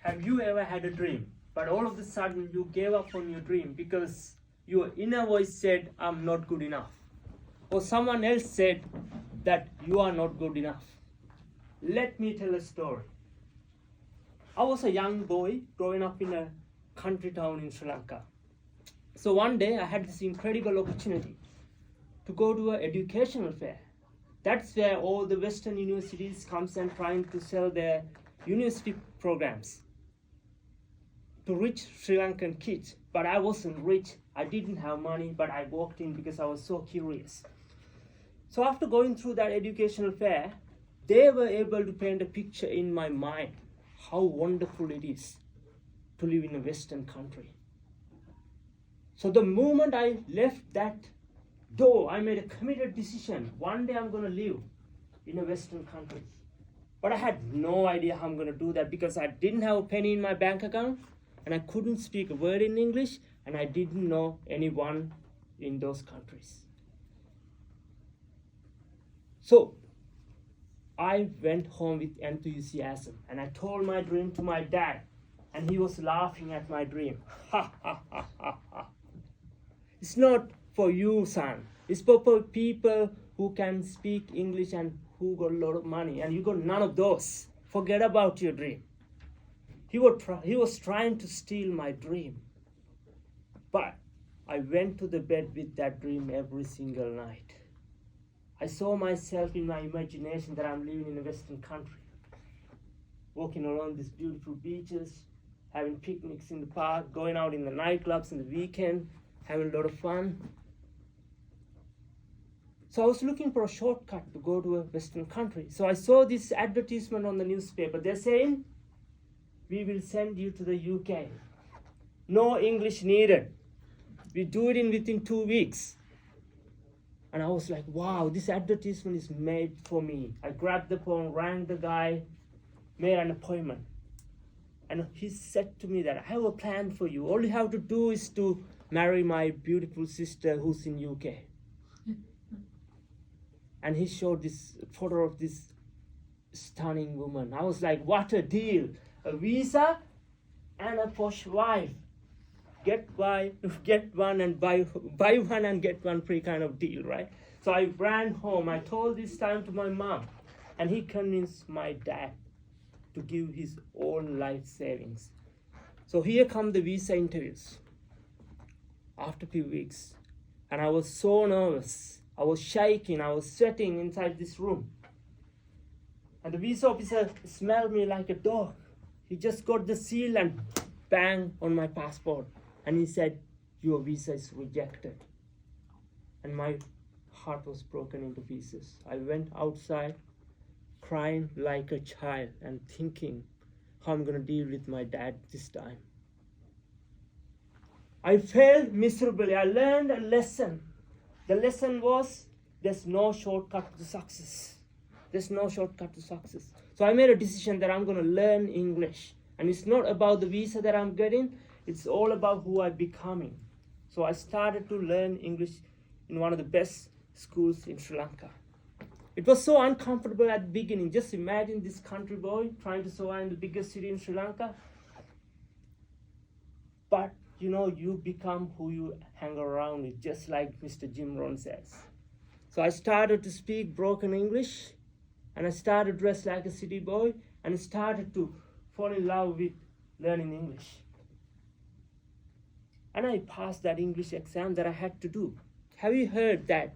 Have you ever had a dream, but all of a sudden you gave up on your dream because your inner voice said, I'm not good enough? Or someone else said that you are not good enough? Let me tell a story. I was a young boy growing up in a country town in Sri Lanka. So one day I had this incredible opportunity to go to an educational fair. That's where all the Western universities comes and trying to sell their university programs to rich Sri Lankan kids. But I wasn't rich, I didn't have money, but I walked in because I was so curious. So after going through that educational fair, they were able to paint a picture in my mind how wonderful it is to live in a Western country. So the moment I left that door, I made a committed decision. One day I'm going to live in a Western country. But I had no idea how I'm going to do that because I didn't have a penny in my bank account and I couldn't speak a word in English and I didn't know anyone in those countries. So I went home with enthusiasm and I told my dream to my dad and he was laughing at my dream. Ha ha ha ha ha. It's not for you, son. It's for people who can speak English and who got a lot of money, and you got none of those. Forget about your dream. He was trying to steal my dream. But I went to the bed with that dream every single night. I saw myself in my imagination that I'm living in a Western country, walking around these beautiful beaches, having picnics in the park, going out in the nightclubs in the weekend, having a lot of fun. So I was looking for a shortcut to go to a Western country. So I saw this advertisement on the newspaper. They're saying, we will send you to the UK. No English needed. We do it within 2 weeks. And I was like, wow, this advertisement is made for me. I grabbed the phone, rang the guy, made an appointment. And he said to me that I have a plan for you. All you have to do is to marry my beautiful sister who's in UK. And he showed this photo of this stunning woman. I was like, what a deal. A visa and a posh wife. Get one and buy one and get one free kind of deal, right? So I ran home. I told this time to my mom. And he convinced my dad to give his own life savings. So here come the visa interviews. After a few weeks. And I was so nervous. I was shaking, I was sweating inside this room. And the visa officer smelled me like a dog. He just got the seal and bang on my passport. And he said, your visa is rejected. And my heart was broken into pieces. I went outside crying like a child and thinking how I'm going to deal with my dad this time. I failed miserably. I learned a lesson. The lesson was, there's no shortcut to success. There's no shortcut to success. So I made a decision that I'm going to learn English. And it's not about the visa that I'm getting. It's all about who I'm becoming. So I started to learn English in one of the best schools in Sri Lanka. It was so uncomfortable at the beginning. Just imagine this country boy trying to survive in the biggest city in Sri Lanka. But you know, you become who you hang around with, just like Mr. Jim Rohn says. So I started to speak broken English, and I started to dress like a city boy, and I started to fall in love with learning English. And I passed that English exam that I had to do. Have you heard that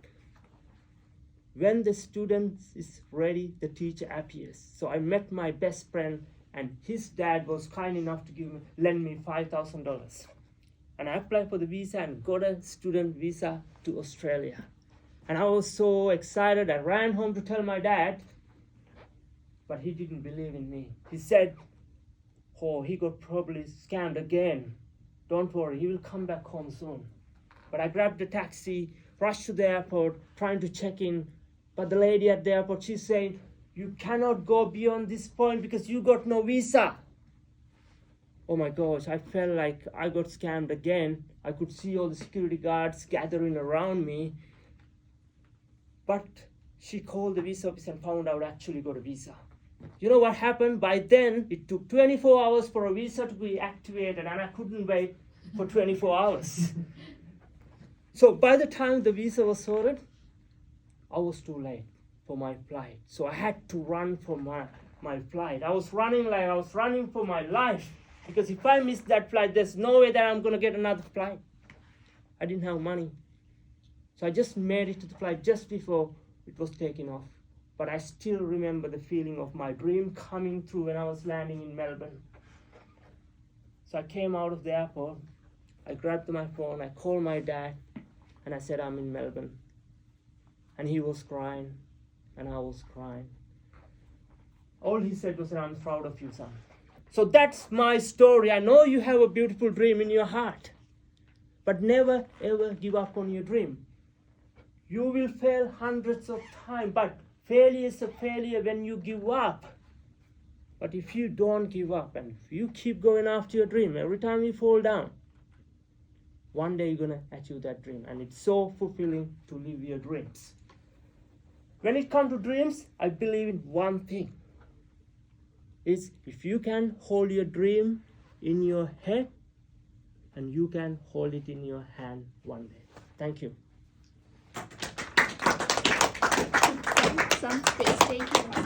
when the student is ready, the teacher appears? So I met my best friend, and his dad was kind enough to lend me $5,000. And I applied for the visa and got a student visa to Australia. And I was so excited. I ran home to tell my dad, but he didn't believe in me. He said, oh, he got probably scammed again. Don't worry, he will come back home soon. But I grabbed a taxi, rushed to the airport, trying to check in. But the lady at the airport, she's saying, you cannot go beyond this point because you got no visa. Oh my gosh, I felt like I got scammed again. I could see all the security guards gathering around me. But she called the visa office and found out I actually got a visa. You know what happened? By then, it took 24 hours for a visa to be activated, and I couldn't wait for 24 hours. So by the time the visa was sorted, I was too late for my flight. So I had to run for my flight. I was running like I was running for my life, because if I miss that flight, there's no way that I'm going to get another flight. I didn't have money. So I just made it to the flight just before it was taking off. But I still remember the feeling of my dream coming through when I was landing in Melbourne. So I came out of the airport, I grabbed my phone, I called my dad, and I said, I'm in Melbourne. And he was crying, and I was crying. All he said was, I'm proud of you, son. So that's my story. I know you have a beautiful dream in your heart, but never ever give up on your dream. You will fail hundreds of times, but failure is a failure when you give up. But if you don't give up and if you keep going after your dream, every time you fall down, one day you're going to achieve that dream. And it's so fulfilling to live your dreams. When it comes to dreams, I believe in one thing. Is if you can hold your dream in your head, and you can hold it in your hand one day. Thank you. Some space station.